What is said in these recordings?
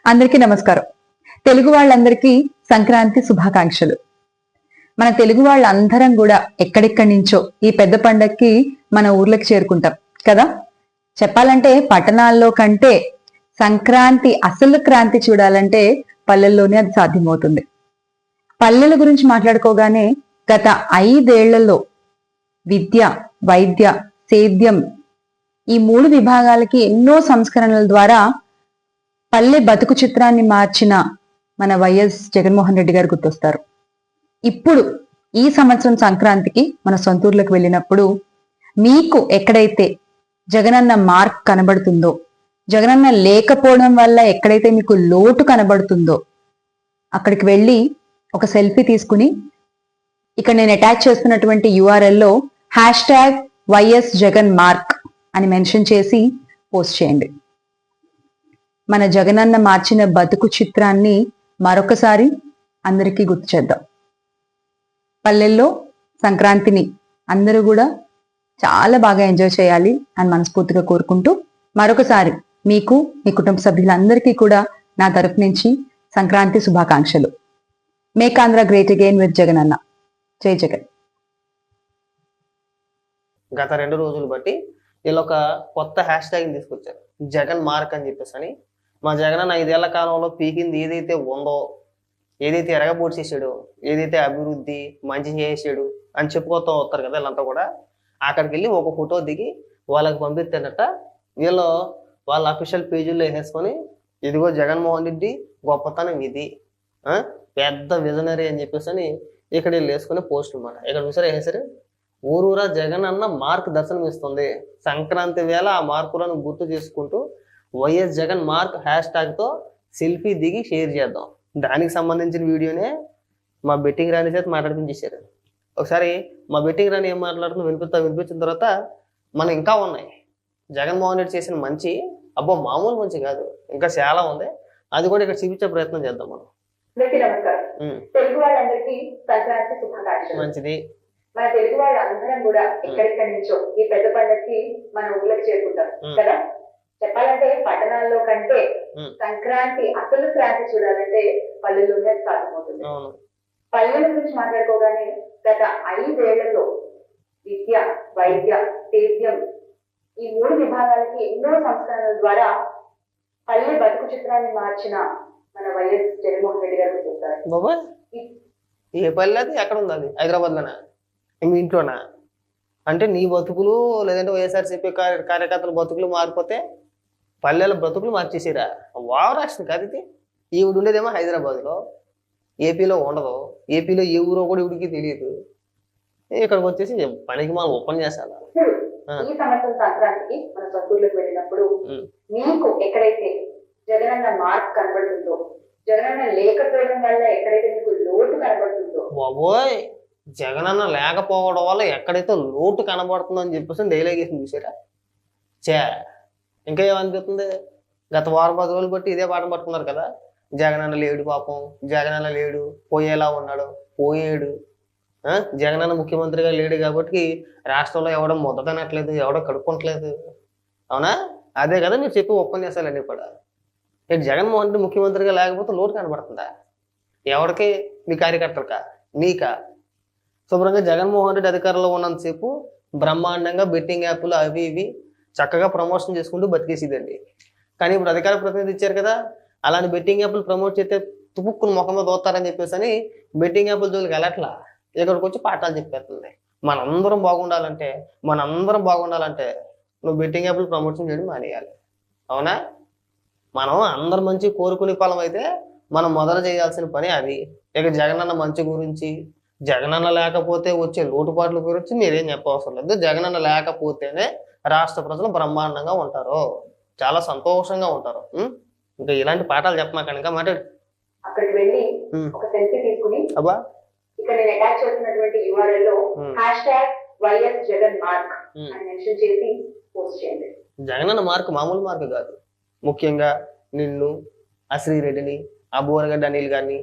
అందరికీ నమస్కారం. తెలుగు వాళ్ళందరికీ సంక్రాంతి శుభాకాంక్షలు. మన తెలుగు వాళ్ళందరం కూడా ఎక్కడెక్కడి నుంచో ఈ పెద్ద పండక్కి మన ఊర్లకు చేరుకుంటాం కదా. చెప్పాలంటే పట్టణాల్లో కంటే సంక్రాంతి అసలు క్రాంతి చూడాలంటే పల్లెల్లోనే అది సాధ్యమవుతుంది. పల్లెల గురించి మాట్లాడుకోగానే గత 5 ఏళ్లలో విద్య, వైద్య, సేద్యం ఈ 3 విభాగాలకి ఎన్నో సంస్కరణల ద్వారా పల్లె బతుకు చిత్రాన్ని మార్చిన మన వైఎస్ జగన్మోహన్ రెడ్డి గారు గుర్తొస్తారు. ఇప్పుడు ఈ సంవత్సరం సంక్రాంతికి మన సొంతూర్లకు వెళ్ళినప్పుడు మీకు ఎక్కడైతే జగనన్న మార్క్ కనబడుతుందో, జగనన్న లేకపోవడం వల్ల ఎక్కడైతే మీకు లోటు కనబడుతుందో అక్కడికి వెళ్ళి ఒక సెల్ఫీ తీసుకుని ఇక్కడ నేను అటాచ్ చేస్తున్నటువంటి URL-లో #వైఎస్ జగన్ మార్క్ అని మెన్షన్ చేసి పోస్ట్ చేయండి. మన జగనన్న మార్చిన బతుకు చిత్రాన్ని మరొకసారి అందరికీ గుర్తు చేద్దాం. పల్లెల్లో సంక్రాంతిని అందరూ కూడా చాలా బాగా ఎంజాయ్ చేయాలి అని మనస్ఫూర్తిగా కోరుకుంటూ మరొకసారి మీకు, మీ కుటుంబ సభ్యులందరికీ కూడా నా తరపు నుంచి సంక్రాంతి శుభాకాంక్షలు. Make Andhra great again with Jagananna. జై జగన్. గత 2 రోజులు బట్టి వీళ్ళు ఒక కొత్త #ని తీసుకొచ్చారు, జగన్ మార్క్ అని చెప్పేసి అని. మా జగన్ 5 ఏళ్ల కాలంలో పీకింది ఏదైతే ఉందో, ఏదైతే ఎరగబోటు చేసాడో, ఏదైతే అభివృద్ధి మంచి చేసాడు అని చెప్పుకోతూ వస్తారు కదా వీళ్ళంతా కూడా. అక్కడికి వెళ్ళి ఒక ఫోటో దిగి వాళ్ళకి పంపిస్తేనట వీళ్ళు వాళ్ళ అఫీషియల్ పేజీల్లో వేసేసుకొని, ఇదిగో జగన్మోహన్ రెడ్డి గొప్పతనం ఇది, పెద్ద విజనరీ అని చెప్పేసి అని ఇక్కడ వీళ్ళు వేసుకుని పోస్ట్ అనమాట. ఇక్కడ చూసారా వేసారు, ఊరూరా జగన్ అన్న మార్క్ దర్శనం ఇస్తుంది. సంక్రాంతి వేళ ఆ మార్కులను గుర్తు చేసుకుంటూ వైఎస్ జగన్ మార్క్ #తో సెల్ఫీ దిగి షేర్ చేద్దాం. దానికి సంబంధించిన వీడియోనే మా బెట్టింగ్ రాణి చేత మాట్లాడిపించేశారు. ఒకసారి మా బెట్టింగ్ రాణి ఏం మాట్లాడుతుందో వినిపించిన తర్వాత మనం ఇంకా ఉన్నాయి. జగన్మోహన్ రెడ్డి చేసిన మంచి అబ్బో మామూలు మంచి కాదు, ఇంకా చాలా ఉంది. అది కూడా ఇక్కడ చూపించే ప్రయత్నం చేద్దాం మనం. తెలుగు వాళ్ళందరికీ సంక్రాంతి శుభాకాంక్షలు. మంచిది. మన తెలుగు వాళ్ళందరం కూడా ఎక్కడెక్కడి నుంచో ఈ పెద్ద పండక్కి మన ఊర్లకు చేరుకుంటాం కదా. చెప్పాలంటే పట్టణాల్లో కంటే సంక్రాంతి అసలు క్రాంతి చూడాలంటే పల్లెల్లోనే సాధ్యమవుతుంది. పల్లెల గురించి మాట్లాడుకోగానే గత 5 ఏళ్లలో విద్య, వైద్య, సేద్యం ఈ 3 విభాగాలకి ఎన్నో సంస్కరణల ద్వారా పల్లె బతుకు చిత్రాన్ని మార్చిన మన వైఎస్ జగన్మోహన్ రెడ్డి గారు చూస్తారు. ఏ పల్లె అది ఎక్కడ ఉంది? అది హైదరాబాద్ లోనా, మీ ఇంట్లోనా? అంటే నీ బతుకులు లేదంటే వైఎస్ఆర్సీపీ కార్యకర్తల బతుకులు మారిపోతే పల్లెల బ్రతుకులు మార్చేసిరా? వావరాష్ట్రం కాదు ఇది. ఈవిడ ఉండేదేమో హైదరాబాద్లో, ఏపీలో ఉండదు. ఏపీలో ఏ ఊరో కూడా ఇవిడికి తెలియదు. ఇక్కడికి వచ్చేసి పనికి మనం ఉపన్యాసాలు. ఈ సంవత్సరం సంక్రాంతికి మన సొంతూర్లకు వెళ్ళినప్పుడు మీకు ఎక్కడైతే జగనన్న మార్క్ కనబడుతుందో, జగనన్న లేకపోవడం వల్ల ఎక్కడైతే మీకు లోటు కనబడుతుందో, బాబోయ్ జగనన్న లేకపోవడం వల్ల ఎక్కడైతే లోటు కనబడుతుందో అని చెప్పేసి డైలాగ్ వేసి చూసారా? ఇంకా ఏమనిపిస్తుంది? గత 10 రోజులు బట్టి ఇదే పాఠం పట్టుకున్నారు కదా. జగనన్న లేడు, పాపం జగనన్న లేడు, పోయేలా ఉన్నాడు, పోయాడు. జగనన్న ముఖ్యమంత్రిగా లేడు కాబట్టి రాష్ట్రంలో ఎవడో ముద్ద తినట్లేదు, ఎవడో కడుక్కోవట్లేదు. అవునా? అదే కదా మీరు చెప్పి ఉపన్యాసాలన్నీ కూడా. జగన్మోహన్ రెడ్డి ముఖ్యమంత్రిగా లేకపోతే లోటు కనబడుతుందా? ఎవరికి? మీ కార్యకర్తలకా, మీకా? శుభ్రంగా జగన్మోహన్ రెడ్డి అధికారంలో ఉన్నంతసేపు బ్రహ్మాండంగా బెట్టింగ్ యాప్లు అవి ఇవి చక్కగా ప్రమోషన్ చేసుకుంటూ బతికేసిదండి. కానీ ఇప్పుడు అధికార ప్రతినిధి ఇచ్చారు కదా, అలాంటి బెట్టింగ్ యాప్లు ప్రమోట్ చేస్తే తుపుక్కుని ముఖం మీద దోస్తారని చెప్పేసి అని బెట్టింగ్ యాప్ల జోలికి వెళ్ళట్లా, ఇక్కడికి వచ్చి పాఠాలు చెప్పేస్తుంది. మనందరం బాగుండాలంటే నువ్వు బెట్టింగ్ యాప్లు ప్రమోషన్ చేయడం మానేయాలి. అవునా? మనం అందరు మంచి కోరుకునే ఫలం అయితే మనం మొదలు చేయాల్సిన పని అది. ఇక జగనన్న మంచి గురించి, జగనన్న లేకపోతే వచ్చే లోటుపాట్ల గురించి మీరేం చెప్పవసరం లేదు. జగనన్న లేకపోతేనే రాష్ట్ర ప్రజలు బ్రహ్మాండంగా ఉంటారు, చాలా సంతోషంగా ఉంటారు. ఇంకా ఇలాంటి పాఠాలు చెప్పమాకండి, ఇంకా మాట్లాడు. అక్కడికి వెళ్ళి ఒక సెల్ఫీ తీసుకుని అబ్బా ఇక్కడ నేను అటాచ్ చేస్తున్నటువంటి URL-లో #వైఎస్ జగన్ మార్క్ అని మెన్షన్ చేసి పోస్ట్ చేయండి. జగనన్న మార్క్ మామూలు మార్క్ కాదు. ముఖ్యంగా నిన్ను, ఆ శ్రీరెడ్డిని, ఆ బోరగడ్డ అనిల్ గారిని,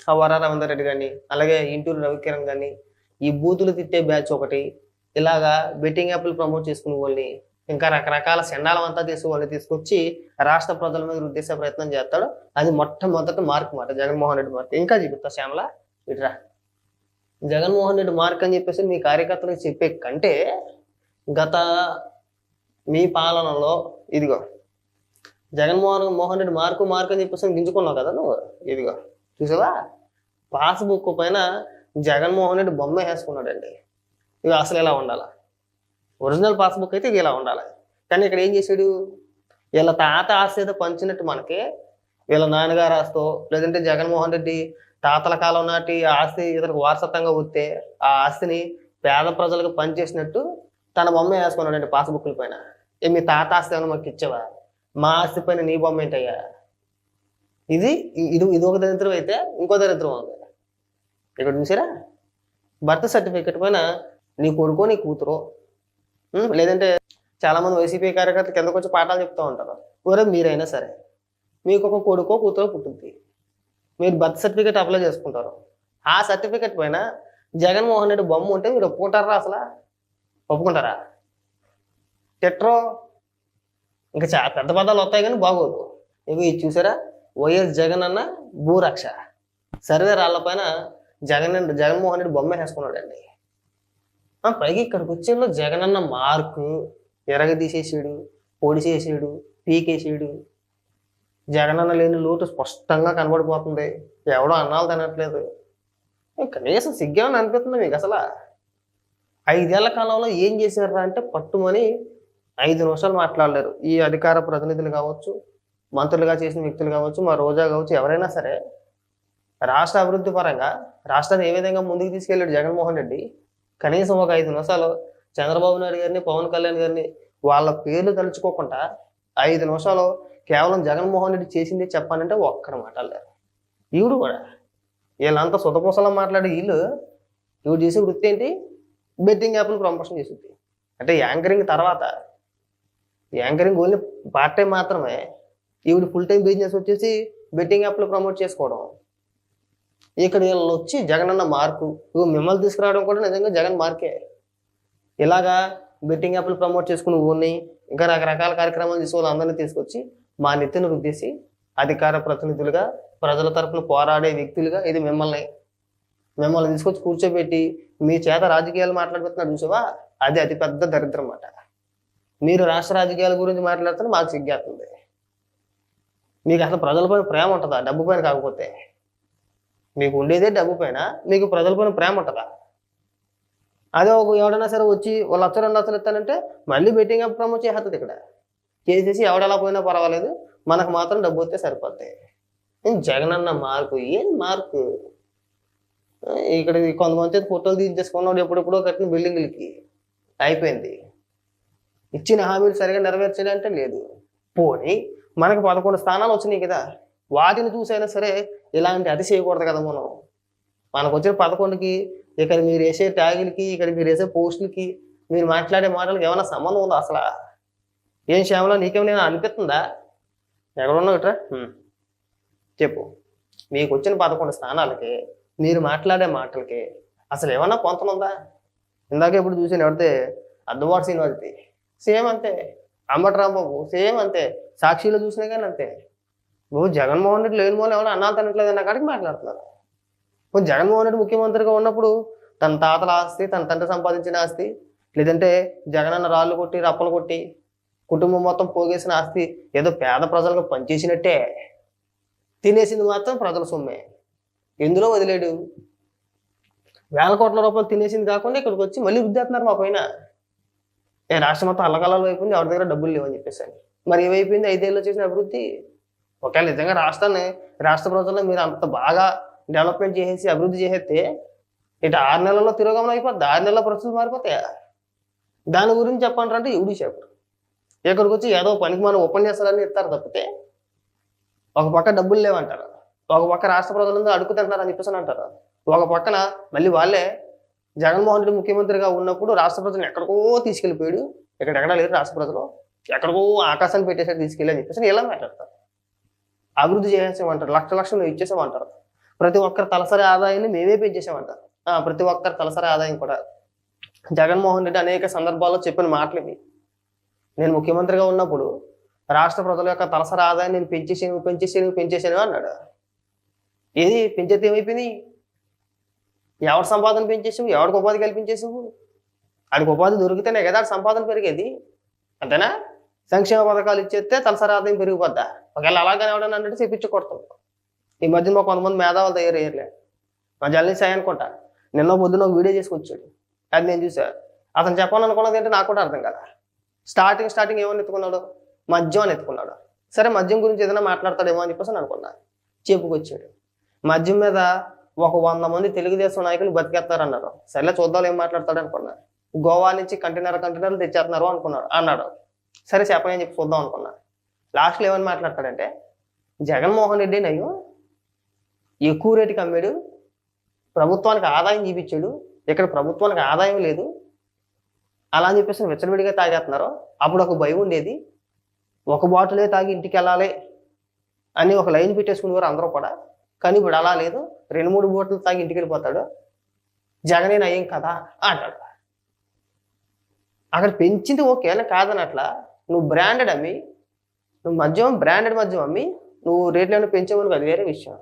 ఆ వర రవీందర్ రెడ్డి గారిని, అలాగే ఇంటూరు రవికిరణ్ గారిని, ఈ బూతులు తిట్టే బ్యాచ్ ఒకటి, ఇలాగా బెట్టింగ్ యాప్లు ప్రమోట్ చేసుకునే వాళ్ళని ఇంకా రకరకాల సెండాలం అంతా వాళ్ళు తీసుకొచ్చి రాష్ట్ర ప్రజల మీద రుద్దేసే ప్రయత్నం చేస్తాడు. అది మొట్టమొదటి మార్క్ మాట జగన్మోహన్ రెడ్డి మార్క్. ఇంకా చూపిస్తా శ్యామల ఇట్రా. జగన్మోహన్ రెడ్డి మార్క్ అని చెప్పేసి మీ కార్యకర్తలకు చెప్పే కంటే గత మీ పాలనలో ఇదిగో మోహన్ రెడ్డి మార్క్ అని చెప్పేసి దించుకున్నావు కదా నువ్వు. ఇదిగో చూసావా, పాస్బుక్ పైన జగన్మోహన్ రెడ్డి బొమ్మ వేసుకున్నాడండి. ఇవి అసలు ఎలా ఉండాలా? ఒరిజినల్ పాస్బుక్ అయితే ఇలా ఉండాలి. కానీ ఇక్కడ ఏం చేశాడు, వీళ్ళ తాత ఆస్తి ఏదో పంచినట్టు మనకి వీళ్ళ నాన్నగారు ఆస్తో లేదంటే జగన్మోహన్ రెడ్డి తాతల కాలం నాటి ఆస్తి ఇతనికి వారసత్వంగా వస్తే ఆ ఆస్తిని పేద ప్రజలకు పనిచేసినట్టు తన బొమ్మ వేసుకున్నాడండి పాస్బుక్ల పైన. మీ తాత ఆస్తి ఏమైనా మాకు ఇచ్చావా? మా ఆస్తి పైన నీ బొమ్మ ఏంటయ్యా? ఇది ఇది ఇది ఒక దరిద్రం అయితే ఇంకో దరిద్రం ఉంది. ఇక్కడ చూసారా, బర్త్ సర్టిఫికెట్ పైన నీ కొడుకో నీ కూతురు, లేదంటే చాలా మంది వైసీపీ కార్యకర్తలు కిందకు వచ్చి పాఠాలు చెప్తూ ఉంటారు. ఊరే మీరైనా సరే మీకు ఒక కొడుకో కూతురో పుట్టింది, మీరు బర్త్ సర్టిఫికేట్ అప్లై చేసుకుంటారు. ఆ సర్టిఫికేట్ పైన జగన్మోహన్ రెడ్డి బొమ్మ ఉంటే మీరు ఒప్పుకుంటారా? అసలు ఒప్పుకుంటారా? టెట్రో ఇంకా చాలా పెద్ద పదాలు వస్తాయి కానీ బాగోదు. ఇవి చూసారా, వైఎస్ జగన్ అన్న భూరక్ష సర్వే రాళ్ల పైన జగన్మోహన్ రెడ్డి బొమ్మ వేసుకున్నాడండి. పైకి ఇక్కడికి వచ్చేలో జగనన్న మార్కు ఎరగదీసేసాడు, పొడిసేసాడు, పీకేసాడు. జగనన్న లేని లోటు స్పష్టంగా కనబడిపోతుంది. ఎవడో అన్నాలు తినట్లేదు. కనీసం సిగ్గేమని అనిపిస్తుంది మీకు? అసలు 5 ఏళ్ల కాలంలో ఏం చేశారా అంటే పట్టుమని 5 నిమిషాలు మాట్లాడలేరు. ఈ అధికార ప్రతినిధులు కావచ్చు, మంత్రులుగా చేసిన వ్యక్తులు కావచ్చు, మా రోజా కావచ్చు, ఎవరైనా సరే రాష్ట్ర అభివృద్ధి పరంగా రాష్ట్రాన్ని ఏ విధంగా ముందుకు తీసుకెళ్ళాడు జగన్మోహన్ రెడ్డి. కనీసం ఒక 5 నిమిషాలు చంద్రబాబు నాయుడు గారిని, పవన్ కళ్యాణ్ గారిని వాళ్ళ పేర్లు తలుచుకోకుండా 5 నిమిషాలు కేవలం జగన్మోహన్ రెడ్డి చేసింది చెప్పాలంటే ఒక్కడ మాట్లాడలేరు. ఈవిడు కూడా వీళ్ళంతా సుతపూసలా మాట్లాడే ఈవిడ చేసే వృత్తి ఏంటి? బెట్టింగ్ యాప్లు ప్రమోషన్ చేసింది. అంటే యాంకరింగ్ తర్వాత యాంకరింగ్ ఓన్లీ పార్ట్ టైం మాత్రమే. ఈవిడ ఫుల్ టైం బిజినెస్ వచ్చేసి బెట్టింగ్ యాప్లు ప్రమోట్ చేసుకోవడం. ఇక్కడ వీళ్ళు వచ్చి జగనన్న మార్కు మిమ్మల్ని తీసుకురావడం కూడా నిజంగా జగన్ మార్కే. ఇలాగా బెట్టింగ్ యాప్లు ప్రమోట్ చేసుకుని ఊరిని ఇంకా రకరకాల కార్యక్రమాలు తీసుకోవాలి అందరినీ తీసుకొచ్చి మా నెత్తిని రుద్దేసి అధికార ప్రతినిధులుగా ప్రజల తరఫున పోరాడే వ్యక్తులుగా ఇది మిమ్మల్ని తీసుకొచ్చి కూర్చోబెట్టి మీ చేత రాజకీయాలు మాట్లాడుతున్నారు చూసావా, అది అతిపెద్ద దరిద్రం అన్నమాట. మీరు రాష్ట్ర రాజకీయాల గురించి మాట్లాడుతున్నా మాకు సిగ్గేస్తుంది. మీకు అసలు ప్రజలపైన ప్రేమ ఉంటుందా? డబ్బు పైన కాకపోతే మీకు ఉండేదే డబ్బు పైన, మీకు ప్రజలపైన ప్రేమ ఉంటుందా? అదే ఒక ఎవడైనా సరే వచ్చి వాళ్ళు 1 లక్షలు 2 లక్షలు ఇస్తానంటే మళ్ళీ బెట్టింగ్ యాప్ ప్రమోట్ చేస్తుంది. ఇక్కడ చేసేసి ఎవడెలా పోయినా పర్వాలేదు, మనకు మాత్రం డబ్బు వస్తే సరిపోతాయి. జగనన్న మార్కు ఏం మార్కు? ఇక్కడ కొంతమంది ఫోటోలు తీసేసుకున్నాడు ఎప్పుడెప్పుడో కట్టిన బిల్డింగ్లకి అయిపోయింది. ఇచ్చిన హామీలు సరిగా నెరవేర్చాలంటే లేదు. పోనీ మనకు 11 స్థానాలు వచ్చినాయి కదా, వాటిని చూసైనా సరే ఇలాంటి అతి చేయకూడదు కదా. మనకు వచ్చిన 11కి ఇక్కడ మీరు వేసే ట్యాగులకి, ఇక్కడ మీరు వేసే పోస్టులకి, మీరు మాట్లాడే మాటలకి ఏమైనా సంబంధం ఉందా అసలు? ఏం శ్యామలో నీకేమైనా అనిపిస్తుందా? ఎక్కడున్నావు ఇట్రా చెప్పు. మీకు వచ్చిన 11 స్థానాలకి మీరు మాట్లాడే మాటలకి అసలు ఏమన్నా పొంతనుందా? ఇందాక ఎప్పుడు చూసాను ఎవరితే అద్దవాడు శ్రీనివాసది సేమ్ అంతే, అంబటి రాంబాబు సేమ్ అంతే, సాక్షిలో చూసినా కానీ అంతే. నువ్వు జగన్మోహన్ రెడ్డి లేని మూలం ఏమైనా అన్నాలు తినట్లేదు అన్న కాడికి మాట్లాడుతున్నారు. జగన్మోహన్ రెడ్డి ముఖ్యమంత్రిగా ఉన్నప్పుడు తన తాతల ఆస్తి, తన తండ్రి సంపాదించిన ఆస్తి, లేదంటే జగనన్న రాళ్ళు కొట్టి రప్పలు కొట్టి కుటుంబం మొత్తం పోగేసిన ఆస్తి ఏదో పేద ప్రజలకు పనిచేసినట్టే, తినేసింది మాత్రం ప్రజల సొమ్మే. ఎందులో వదిలేడు? వేల కోట్ల రూపాయలు తినేసింది కాకుండా ఇక్కడికి వచ్చి మళ్ళీ రుద్దేస్తున్నారు మా పైన. రాష్ట్రం మొత్తం అల్లకల్లాలు అయిపోయింది, ఎవరి దగ్గర డబ్బులు లేవని చెప్పేసి. మరి ఏమైపోయింది 5 ఏళ్ళు చేసిన అభివృద్ధి? ఒకవేళ నిజంగా రాష్ట్ర ప్రజల్లో మీరు అంత బాగా డెవలప్మెంట్ చేసేసి అభివృద్ధి చేసేస్తే ఇటు 6 నెలల్లో తిరోగమనం అయిపోద్ది, 6 నెలల పరిస్థితులు మారిపోతాయా? దాని గురించి చెప్పంటారంటే ఎవడు చెప్పరు. ఇక్కడికి వచ్చి ఏదో పనికి మనం ఉపన్యాసాలన్నీ ఇస్తారు తప్పితే ఒక పక్క డబ్బులు లేవంటారు, ఒక పక్క రాష్ట్ర ప్రజలందరూ అడుగు తింటున్నారు అని చెప్పేసి అంటారు. ఒక పక్కన మళ్ళీ వాళ్ళే జగన్మోహన్ రెడ్డి ముఖ్యమంత్రిగా ఉన్నప్పుడు రాష్ట్ర ప్రజలను ఎక్కడికో తీసుకెళ్ళిపోయాడు, ఎక్కడెక్కడా లేరు రాష్ట్ర ప్రజలు, ఎక్కడికో ఆకాశాన్ని పెట్టేసాడు తీసుకెళ్ళి అని చెప్పేసి ఎలా మాట్లాడతారు? అభివృద్ధి చేసేసామంటారు, లక్షలు ఇచ్చేసామంటారు. ప్రతి ఒక్కరి తలసరి ఆదాయాన్ని మేమే పెంచేసామంటారు. ప్రతి ఒక్కరి తలసరి ఆదాయం కూడా జగన్మోహన్ రెడ్డి అనేక సందర్భాల్లో చెప్పిన మాటలు ఇవి. నేను ముఖ్యమంత్రిగా ఉన్నప్పుడు రాష్ట్ర ప్రజల యొక్క తలసరి ఆదాయాన్ని నేను పెంచేసాను అన్నాడు. ఏది పెంచేది ఏమైపోయింది? ఎవరి సంపాదన పెంచేసావు? ఎవరికి ఉపాధి కల్పించేసావు? ఆడికి ఉపాధి దొరికితేనే కదా ఆడి సంపాదన పెరిగేది, అంతేనా? సంక్షేమ పథకాలు ఇచ్చేస్తే తలసరి ఆదాయం పెరిగిపోద్దా? ఒకవేళ అలాగనే ఎవడన్నా అంటే చెప్పించి కొడతాం. ఈ మధ్య మా కొంతమంది మేధావులు తయారయ్యారులే, మా జల్ని సాయి అనుకుంటా, నిన్న పొద్దున ఒక వీడియో చేసుకొచ్చాడు, అది నేను చూసా. అతను చెప్పాలనుకున్నది ఏంటంటే నాకు కూడా అర్థం కదా. స్టార్టింగ్ ఏమని ఎత్తుకున్నాడు? మద్యం అని ఎత్తుకున్నాడు. సరే మద్యం గురించి ఏదైనా మాట్లాడతాడేమో అని చెప్పేసి అనుకున్నా. చెప్పుకొచ్చాడు. మద్యం మీద ఒక 100 మంది తెలుగుదేశం నాయకులు బతికేస్తారన్నారు. సరేలే చూద్దాం ఏం మాట్లాడతాడు అనుకున్నా. గోవా నుంచి కంటైనర్లు తెచ్చేస్తున్నారు అన్నాడు. సరే చెప్పని చెప్పి చూద్దాం అనుకున్నా. లాస్ట్లో ఏమని మాట్లాడతాడంటే, జగన్మోహన్ రెడ్డి నయ్యో ఎక్కువ రేటుకి అమ్మాడు, ప్రభుత్వానికి ఆదాయం చూపించాడు, ఇక్కడ ప్రభుత్వానికి ఆదాయం లేదు, అలా అని చెప్పేసి విచ్చలవిడిగా తాగేస్తున్నారు. అప్పుడు ఒక భయం ఉండేది, ఒక బాటిలే తాగి ఇంటికి వెళ్ళాలి అని ఒక లైన్ పెట్టేసుకునేవారు అందరూ కూడా. కానీ ఇప్పుడు అలా లేదు, 2-3 బాటిల్ తాగి ఇంటికి వెళ్ళిపోతాడు, జగనే నయం కదా అంటాడు. అక్కడ పెంచింది ఓకే కాదనట్లా. నువ్వు బ్రాండెడ్ అమ్మి, నువ్వు బ్రాండెడ్ మద్యం అమ్మి నువ్వు రేట్లను పెంచేవనుకో, అది వేరే విషయం.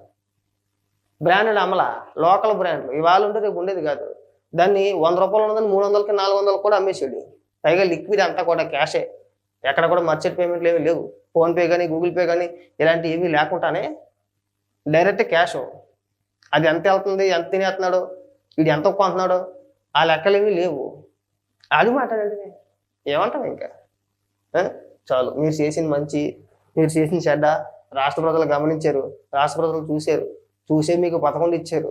బ్రాండెడ్ అమ్మలా, లోకల్ బ్రాండ్లు ఇవాళ ఉంటే రేపు ఉండేది కాదు. దాన్ని 100 రూపాయలు ఉన్నదని 300కి 400 కూడా అమ్మేసాడు. పైగా లిక్విడ్ అంతా కూడా క్యాషే, ఎక్కడ కూడా మర్చెంట్ పేమెంట్లు ఏమీ లేవు. ఫోన్పే కానీ గూగుల్ పే కానీ ఇలాంటివి ఏమీ లేకుండానే డైరెక్ట్ క్యాష్. అది ఎంత వెళ్తుంది, ఎంత తినేస్తున్నాడు, వీడు ఎంత కొంటున్నాడు, ఆ లెక్కలు ఏమీ లేవు. అది మాట్లాడండి, ఏమంటాం ఇంకా. చాలు, మీరు చేసిన మంచి, మీరు చేసిన చెడ్డ రాష్ట్ర ప్రజలు గమనించారు, రాష్ట్ర ప్రజలు చూసే మీకు 11 ఇచ్చారు.